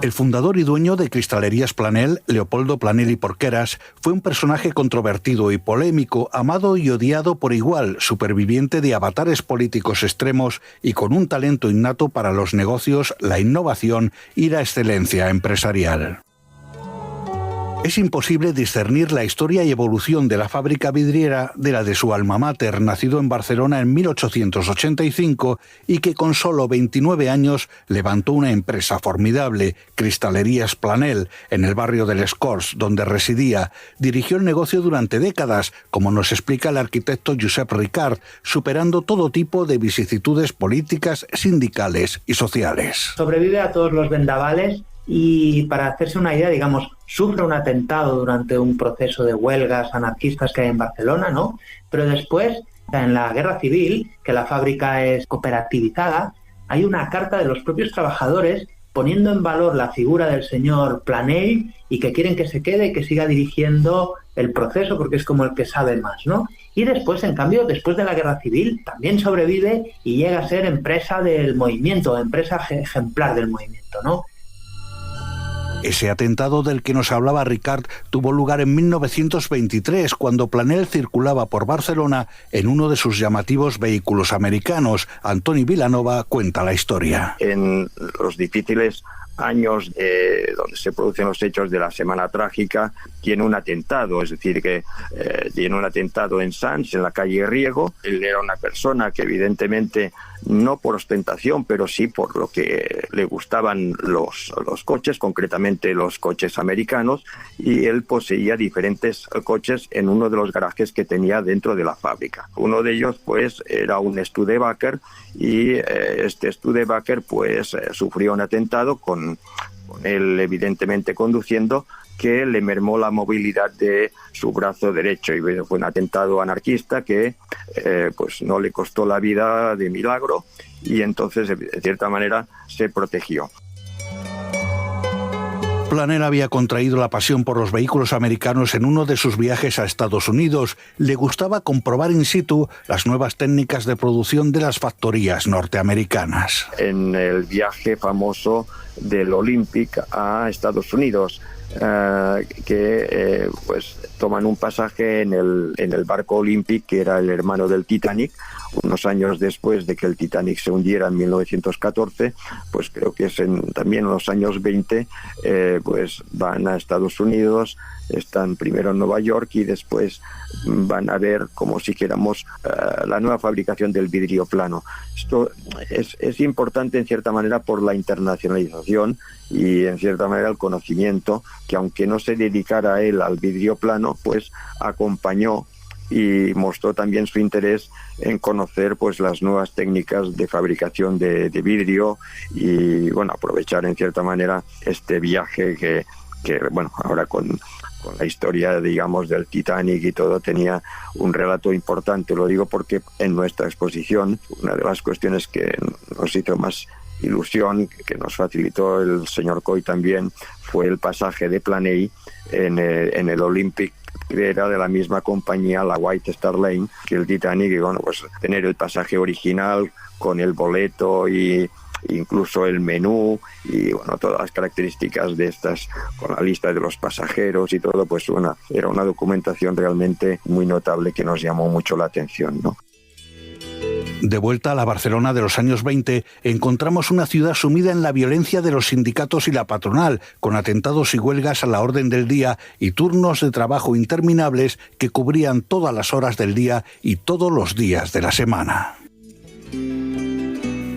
El fundador y dueño de Cristalerías Planell, Leopoldo Planell y Porqueras, fue un personaje controvertido y polémico, amado y odiado por igual, superviviente de avatares políticos extremos y con un talento innato para los negocios, la innovación y la excelencia empresarial. Es imposible discernir la historia y evolución de la fábrica vidriera de la de su alma mater, nacido en Barcelona en 1885 y que con solo 29 años levantó una empresa formidable, Cristalerías Planell, en el barrio de Les Corts, donde residía. Dirigió el negocio durante décadas, como nos explica el arquitecto Josep Ricard, superando todo tipo de vicisitudes políticas, sindicales y sociales. Sobrevive a todos los vendavales. Y para hacerse una idea, digamos, sufre un atentado durante un proceso de huelgas anarquistas que hay en Barcelona, ¿no? Pero después, en la guerra civil, que la fábrica es cooperativizada, hay una carta de los propios trabajadores poniendo en valor la figura del señor Planell y que quieren que se quede y que siga dirigiendo el proceso porque es como el que sabe más, ¿no? Y después, en cambio, después de la guerra civil, también sobrevive y llega a ser empresa del movimiento, empresa ejemplar del movimiento, ¿no? Ese atentado del que nos hablaba Ricard tuvo lugar en 1923, cuando Planell circulaba por Barcelona en uno de sus llamativos vehículos americanos. Antoni Vilanova cuenta la historia. En los difíciles años donde se producen los hechos de la Semana Trágica, tiene un atentado, es decir, que tiene un atentado en Sants, en la calle Riego. Él era una persona que evidentemente, no por ostentación, pero sí por lo que le gustaban los coches, concretamente los coches americanos, y él poseía diferentes coches en uno de los garajes que tenía dentro de la fábrica. Uno de ellos, pues, era un Studebaker, y este Studebaker, pues, sufrió un atentado con él evidentemente conduciendo, que le mermó la movilidad de su brazo derecho, y fue un atentado anarquista que pues no le costó la vida de milagro, y entonces de cierta manera se protegió. Planell había contraído la pasión por los vehículos americanos en uno de sus viajes a Estados Unidos. Le gustaba comprobar in situ las nuevas técnicas de producción de las factorías norteamericanas. En el viaje famoso del Olympic a Estados Unidos, pues toman un pasaje en el barco Olympic, que era el hermano del Titanic. Unos años después de que el Titanic se hundiera en 1914, pues creo que es también en los años 20, pues van a Estados Unidos, están primero en Nueva York y después van a ver, como si dijéramos, la nueva fabricación del vidrio plano. Esto es importante en cierta manera por la internacionalización y en cierta manera el conocimiento, que aunque no se dedicara él al vidrio plano, pues acompañó y mostró también su interés en conocer, pues, las nuevas técnicas de fabricación de vidrio, y bueno, aprovechar en cierta manera este viaje que bueno, ahora con la historia, digamos, del Titanic y todo, tenía un relato importante. Lo digo porque en nuestra exposición, una de las cuestiones que nos hizo más ilusión, que nos facilitó el señor Coy también, fue el pasaje de Planell en el Olympic, que era de la misma compañía, la White Star Line, que el Titanic, y bueno, pues tener el pasaje original con el boleto y incluso el menú y bueno, todas las características de estas, con la lista de los pasajeros y todo, pues era una documentación realmente muy notable que nos llamó mucho la atención, ¿no? De vuelta a la Barcelona de los años 20, encontramos una ciudad sumida en la violencia de los sindicatos y la patronal, con atentados y huelgas a la orden del día y turnos de trabajo interminables que cubrían todas las horas del día y todos los días de la semana.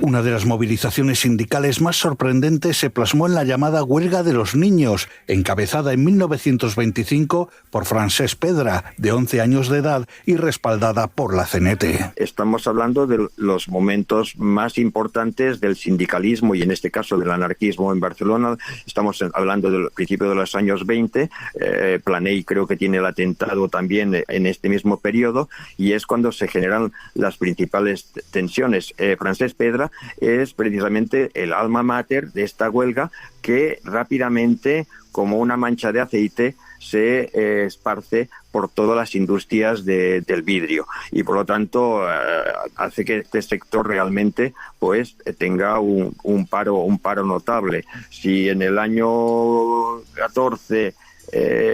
Una de las movilizaciones sindicales más sorprendentes se plasmó en la llamada Huelga de los Niños, encabezada en 1925 por Francesc Pedra, de 11 años de edad y respaldada por la CNT. Estamos hablando de los momentos más importantes del sindicalismo y en este caso del anarquismo en Barcelona. Estamos hablando del principio de los años 20. Planell creo que tiene el atentado también en este mismo periodo, y es cuando se generan las principales tensiones. Francesc Pedra es precisamente el alma mater de esta huelga, que rápidamente, como una mancha de aceite, se esparce por todas las industrias del vidrio, y por lo tanto hace que este sector realmente pues tenga un paro notable. Si en el año 14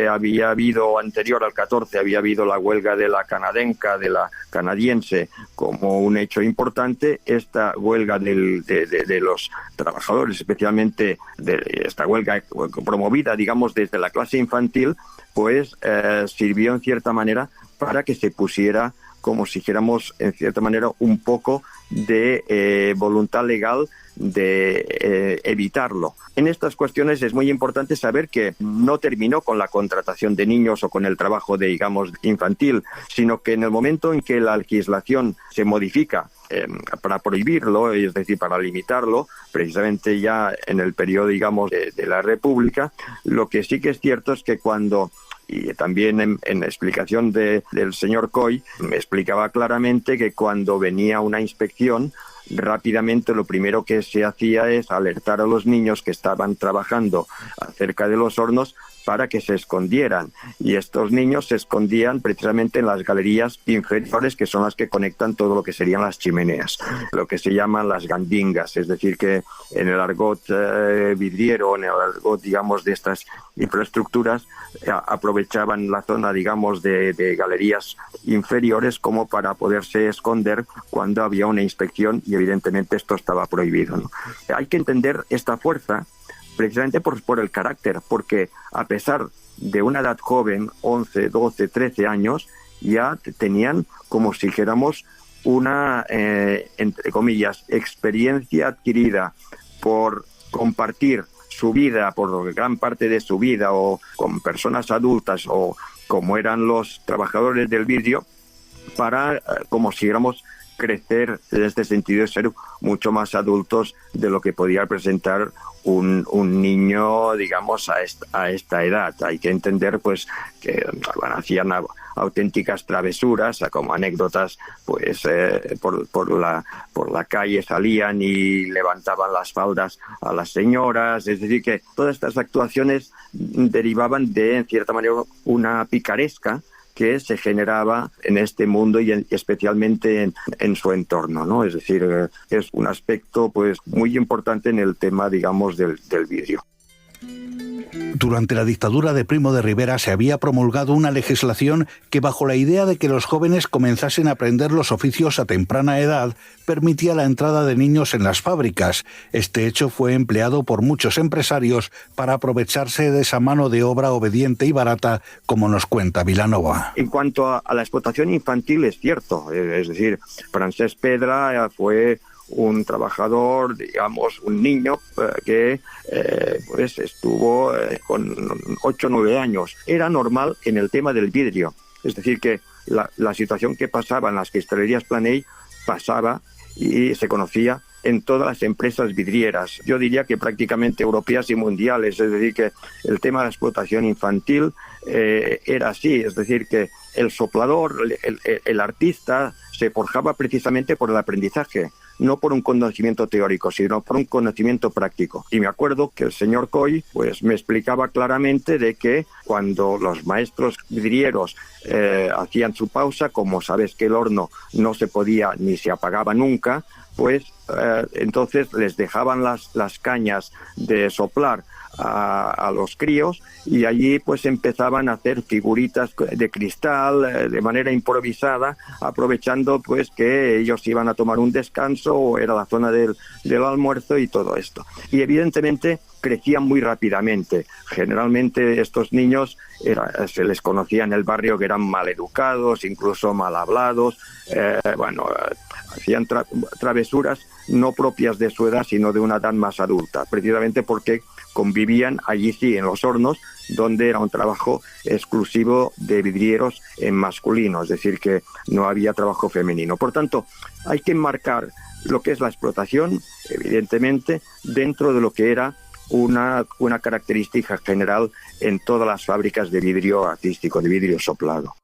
había habido, anterior al 14, había habido la huelga de la canadenca, de la canadiense, como un hecho importante, esta huelga de los trabajadores, especialmente de esta huelga promovida, digamos, desde la clase infantil, pues sirvió en cierta manera para que se pusiera, como si dijéramos, en cierta manera, un poco de voluntad legal de evitarlo. En estas cuestiones es muy importante saber que no terminó con la contratación de niños o con el trabajo, digamos, infantil, sino que en el momento en que la legislación se modifica para prohibirlo, es decir, para limitarlo, precisamente ya en el periodo, digamos, de la República, lo que sí que es cierto es que cuando, y también en la explicación del señor Coy, me explicaba claramente que cuando venía una inspección, rápidamente lo primero que se hacía es alertar a los niños que estaban trabajando cerca de los hornos para que se escondieran, y estos niños se escondían precisamente en las galerías inferiores, que son las que conectan todo lo que serían las chimeneas, lo que se llaman las gandingas, es decir, que en el argot vidriero, en el argot, digamos, de estas infraestructuras, aprovechaban la zona, digamos, de galerías inferiores como para poderse esconder cuando había una inspección, y evidentemente esto estaba prohibido, ¿no? Hay que entender esta fuerza precisamente por el carácter, porque a pesar de una edad joven, 11, 12, 13 años, ya tenían, como si dijéramos, una, entre comillas, experiencia adquirida por compartir su vida, por gran parte de su vida, o con personas adultas, o como eran los trabajadores del vidrio, para, como si dijéramos, crecer en este sentido, de ser mucho más adultos de lo que podía presentar un niño, digamos, a esta edad. Hay que entender pues que hacían auténticas travesuras, como anécdotas, pues por la calle salían y levantaban las faldas a las señoras, es decir, que todas estas actuaciones derivaban de, en cierta manera, una picaresca que se generaba en este mundo y especialmente en su entorno, ¿no? Es decir, es un aspecto pues muy importante en el tema, digamos, del vidrio. Durante la dictadura de Primo de Rivera se había promulgado una legislación que, bajo la idea de que los jóvenes comenzasen a aprender los oficios a temprana edad, permitía la entrada de niños en las fábricas. Este hecho fue empleado por muchos empresarios para aprovecharse de esa mano de obra obediente y barata, como nos cuenta Vilanova. En cuanto a la explotación infantil, es cierto. Es decir, Francesc Pedra fue un trabajador, digamos, un niño que pues estuvo con 8 o 9 años. Era normal en el tema del vidrio. Es decir, que la situación que pasaba en las cristalerías Planell pasaba y se conocía en todas las empresas vidrieras. Yo diría que prácticamente europeas y mundiales. Es decir, que el tema de la explotación infantil era así. Es decir, que el soplador, el artista, se forjaba precisamente por el aprendizaje, no por un conocimiento teórico, sino por un conocimiento práctico. Y me acuerdo que el señor Coy pues me explicaba claramente de que cuando los maestros vidrieros hacían su pausa, como sabes que el horno no se podía ni se apagaba nunca, pues entonces les dejaban las cañas de soplar a los críos, y allí pues empezaban a hacer figuritas de cristal de manera improvisada, aprovechando pues que ellos iban a tomar un descanso o era la zona del almuerzo y todo esto. Y evidentemente crecían muy rápidamente. Generalmente estos niños se les conocía en el barrio que eran maleducados, incluso mal hablados, hacían travesuras no propias de su edad, sino de una edad más adulta, precisamente porque convivían allí sí en los hornos, donde era un trabajo exclusivo de vidrieros en masculino, es decir, que no había trabajo femenino. Por tanto, hay que enmarcar lo que es la explotación, evidentemente, dentro de lo que era una característica general en todas las fábricas de vidrio artístico, de vidrio soplado.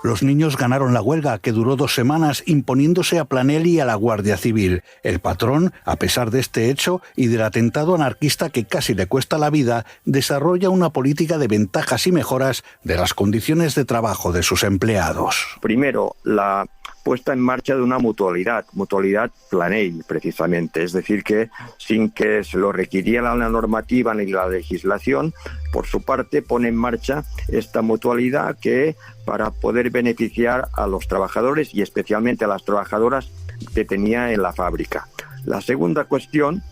Los niños ganaron la huelga, que duró 2 semanas, imponiéndose a Planell y a la Guardia Civil. El patrón, a pesar de este hecho y del atentado anarquista que casi le cuesta la vida, desarrolla una política de ventajas y mejoras de las condiciones de trabajo de sus empleados. Primero, la puesta en marcha de una mutualidad Planell, precisamente. Es decir, que sin que se lo requiriera la normativa ni la legislación, por su parte pone en marcha esta mutualidad que, para poder beneficiar a los trabajadores y especialmente a las trabajadoras que tenía en la fábrica. La segunda cuestión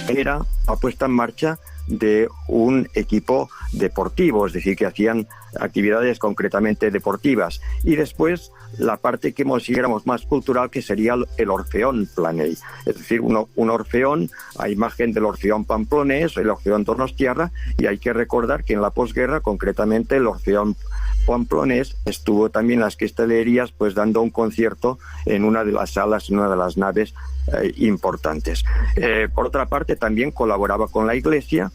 era la puesta en marcha de un equipo deportivo, es decir, que hacían actividades concretamente deportivas. Y después la parte que consideramos más cultural, que sería el Orfeón Planell, es decir, un orfeón a imagen del Orfeón pamplonés, el Orfeón Donostiarra, y hay que recordar que en la posguerra, concretamente, el Orfeón pamplonés estuvo también en las cristalerías, pues dando un concierto en una de las salas, en una de las naves importantes. Por otra parte, también colaboraba con la iglesia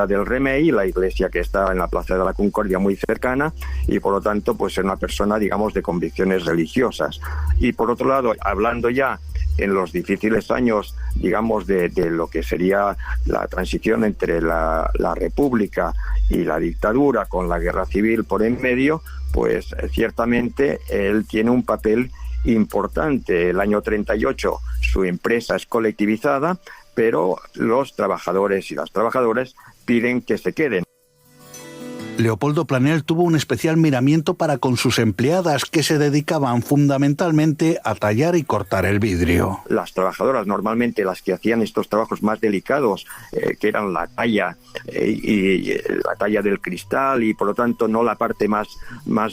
del Remei, la iglesia que está en la Plaza de la Concordia, muy cercana, y por lo tanto pues era una persona, digamos, de convicciones religiosas. Y por otro lado, hablando ya en los difíciles años, digamos, de lo que sería la transición entre la República y la dictadura, con la guerra civil por en medio, pues ciertamente él tiene un papel importante. El año 38 su empresa es colectivizada, pero los trabajadores y las trabajadoras piden que se queden. Leopoldo Planell tuvo un especial miramiento para con sus empleadas, que se dedicaban fundamentalmente a tallar y cortar el vidrio. Las trabajadoras, normalmente las que hacían estos trabajos más delicados, que eran la talla y la talla del cristal, y por lo tanto no la parte más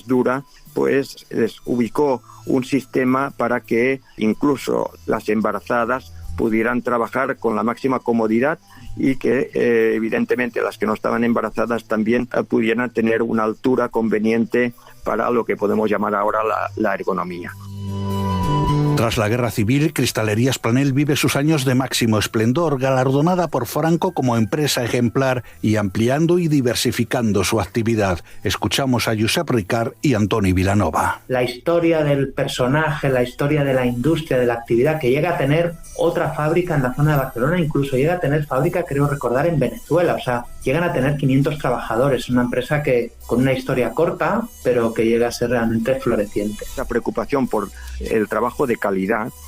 dura, pues les ubicó un sistema para que incluso las embarazadas pudieran trabajar con la máxima comodidad, y que evidentemente las que no estaban embarazadas también pudieran tener una altura conveniente para lo que podemos llamar ahora la ergonomía. Tras la Guerra Civil, Cristalerías Planell vive sus años de máximo esplendor, galardonada por Franco como empresa ejemplar y ampliando y diversificando su actividad. Escuchamos a Josep Ricard y Antoni Vilanova. La historia del personaje, la historia de la industria, de la actividad, que llega a tener otra fábrica en la zona de Barcelona, incluso llega a tener fábrica, creo recordar, en Venezuela. O sea, llegan a tener 500 trabajadores. Una empresa que con una historia corta, pero que llega a ser realmente floreciente. La preocupación por el trabajo de calidad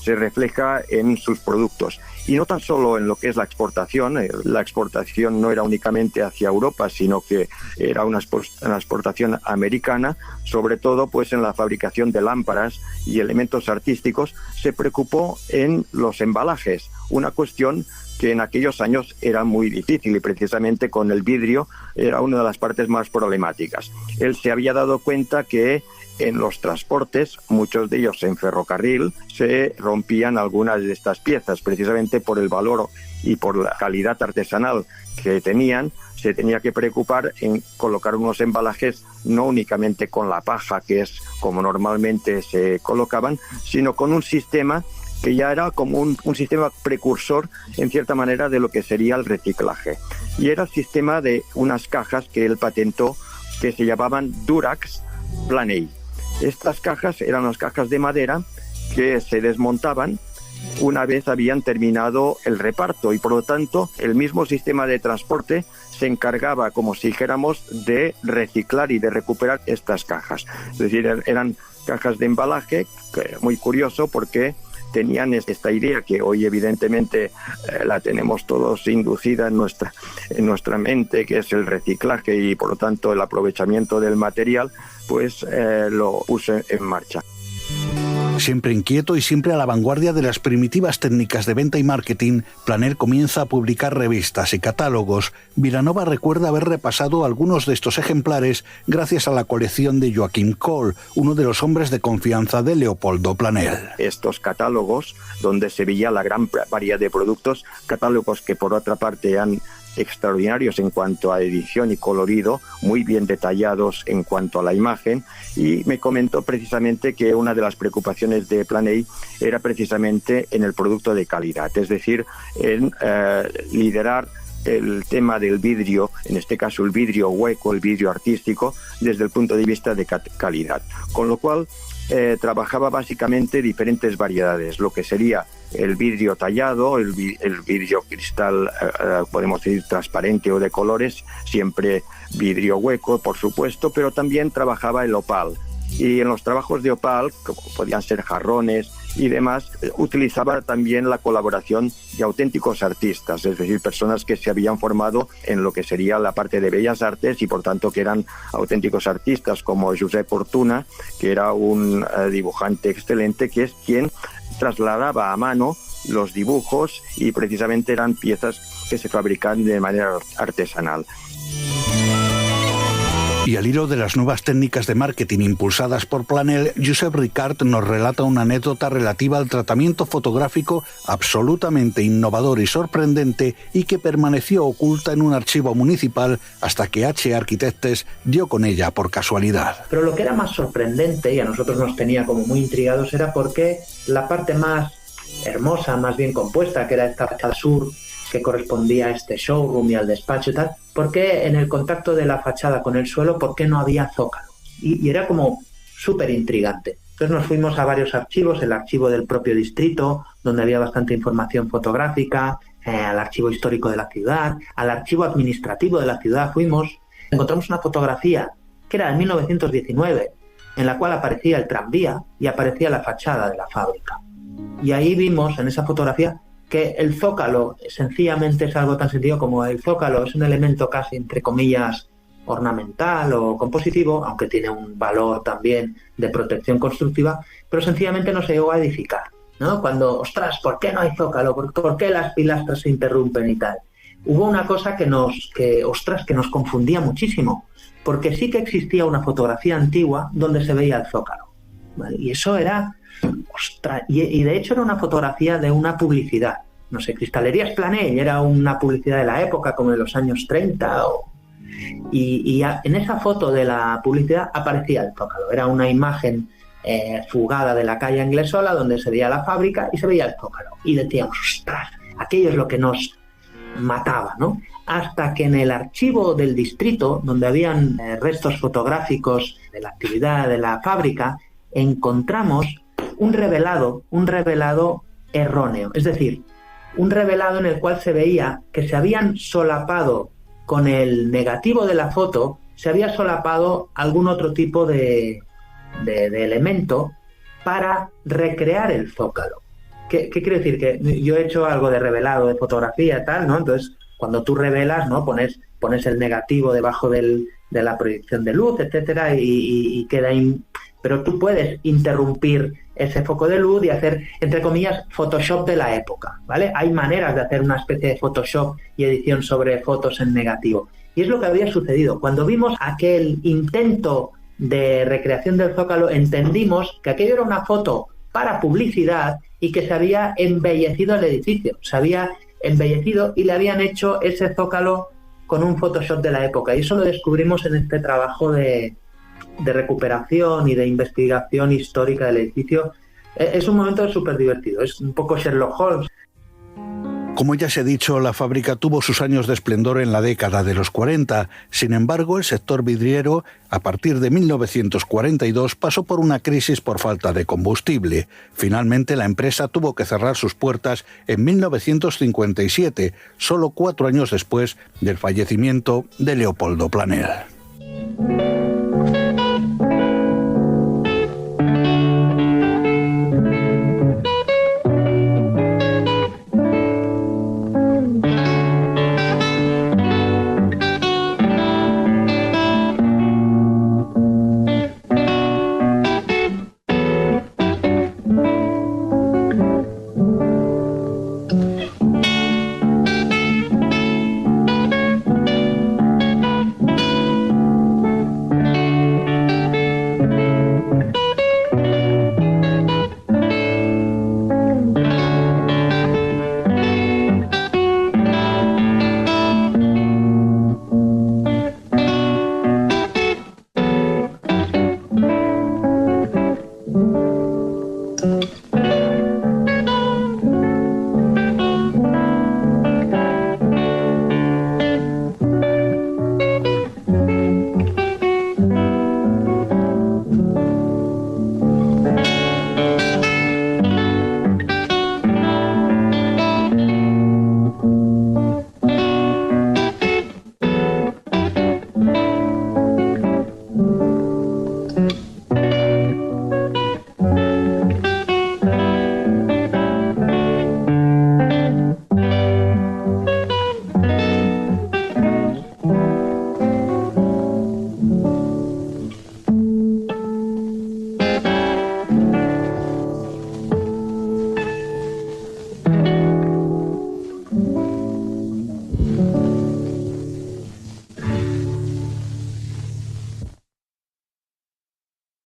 se refleja en sus productos, y no tan solo en lo que es la exportación. La exportación no era únicamente hacia Europa, sino que era una exportación americana, sobre todo pues en la fabricación de lámparas y elementos artísticos. Se preocupó en los embalajes, una cuestión que en aquellos años era muy difícil, y precisamente con el vidrio era una de las partes más problemáticas. Él se había dado cuenta que en los transportes, muchos de ellos en ferrocarril, se rompían algunas de estas piezas, precisamente por el valor y por la calidad artesanal que tenían. Se tenía que preocupar en colocar unos embalajes no únicamente con la paja, que es como normalmente se colocaban, sino con un sistema que ya era como un sistema precursor, en cierta manera, de lo que sería el reciclaje. Y era el sistema de unas cajas que él patentó, que se llamaban Durax Planell. Estas cajas eran unas cajas de madera que se desmontaban una vez habían terminado el reparto, y por lo tanto el mismo sistema de transporte se encargaba, como si dijéramos, de reciclar y de recuperar estas cajas. Es decir, eran cajas de embalaje, muy curioso porque tenían esta idea que hoy evidentemente la tenemos todos inducida en nuestra mente, que es el reciclaje y por lo tanto el aprovechamiento del material, pues lo puso en marcha. Siempre inquieto y siempre a la vanguardia de las primitivas técnicas de venta y marketing, Planell comienza a publicar revistas y catálogos. Vilanova recuerda haber repasado algunos de estos ejemplares gracias a la colección de Joaquim Coll, uno de los hombres de confianza de Leopoldo Planell. Estos catálogos, donde se veía la gran variedad de productos, catálogos que por otra parte eran extraordinarios en cuanto a edición y colorido, muy bien detallados en cuanto a la imagen, y me comentó precisamente que una de las preocupaciones de Planell era precisamente en el producto de calidad, es decir, en liderar el tema del vidrio, en este caso el vidrio hueco, el vidrio artístico, desde el punto de vista de calidad. Con lo cual trabajaba básicamente diferentes variedades, lo que sería el vidrio tallado, el vidrio cristal, podemos decir transparente o de colores, siempre vidrio hueco, por supuesto, pero también trabajaba el opal. Y en los trabajos de opal, como podían ser jarrones y demás, utilizaba también la colaboración de auténticos artistas, es decir, personas que se habían formado en lo que sería la parte de bellas artes y por tanto que eran auténticos artistas, como Josep Fortuna, que era un dibujante excelente, que es quien trasladaba a mano los dibujos y precisamente eran piezas que se fabrican de manera artesanal. Y al hilo de las nuevas técnicas de marketing impulsadas por Planel, Josep Ricart nos relata una anécdota relativa al tratamiento fotográfico absolutamente innovador y sorprendente y que permaneció oculta en un archivo municipal hasta que H. Arquitectes dio con ella por casualidad. Pero lo que era más sorprendente y a nosotros nos tenía como muy intrigados era porque la parte más hermosa, más bien compuesta, que era esta fachada sur, que correspondía a este showroom y al despacho y tal, ¿por qué en el contacto de la fachada con el suelo, por qué no había zócalo? Y era como súper intrigante. Entonces nos fuimos a varios archivos, el archivo del propio distrito, donde había bastante información fotográfica, al archivo histórico de la ciudad, al archivo administrativo de la ciudad fuimos, encontramos una fotografía que era de 1919, en la cual aparecía el tranvía y aparecía la fachada de la fábrica. Y ahí vimos en esa fotografía que el zócalo sencillamente es algo tan sencillo como el zócalo es un elemento casi, entre comillas, ornamental o compositivo, aunque tiene un valor también de protección constructiva, pero sencillamente no se llegó a edificar, ¿no? Cuando, ostras, ¿por qué no hay zócalo? ¿Por qué las pilastras se interrumpen y tal? Hubo una cosa que nos confundía muchísimo, porque sí que existía una fotografía antigua donde se veía el zócalo, ¿vale? Y eso era... Ostras, y de hecho era una fotografía de una publicidad, no sé, Cristalerías Planell, era una publicidad de la época como de los años 30 y en esa foto de la publicidad aparecía el zócalo, era una imagen fugada de la calle Anglesola donde se veía la fábrica y se veía el zócalo y decíamos, ostras, aquello es lo que nos mataba, ¿no? Hasta que en el archivo del distrito, donde habían restos fotográficos de la actividad de la fábrica, encontramos un revelado erróneo, es decir, un revelado en el cual se veía que se habían solapado con el negativo de la foto, se había solapado algún otro tipo de elemento para recrear el zócalo. ¿Qué quiere decir? Que yo he hecho algo de revelado de fotografía y tal, ¿no? Entonces, cuando tú revelas, ¿no? Pones el negativo debajo de la proyección de luz, etcétera, y queda pero tú puedes interrumpir ese foco de luz y hacer, entre comillas, Photoshop de la época, ¿vale? Hay maneras de hacer una especie de Photoshop y edición sobre fotos en negativo. Y es lo que había sucedido. Cuando vimos aquel intento de recreación del zócalo, entendimos que aquello era una foto para publicidad y que se había embellecido el edificio. Se había embellecido y le habían hecho ese zócalo con un Photoshop de la época. Y eso lo descubrimos en este trabajo de recuperación y de investigación histórica del edificio. Es un momento súper divertido, es un poco Sherlock Holmes. Como ya se ha dicho, la fábrica tuvo sus años de esplendor en la década de los 40. Sin embargo, el sector vidriero, a partir de 1942, pasó por una crisis por falta de combustible. Finalmente, la empresa tuvo que cerrar sus puertas en 1957, solo 4 años después del fallecimiento de Leopoldo Planel.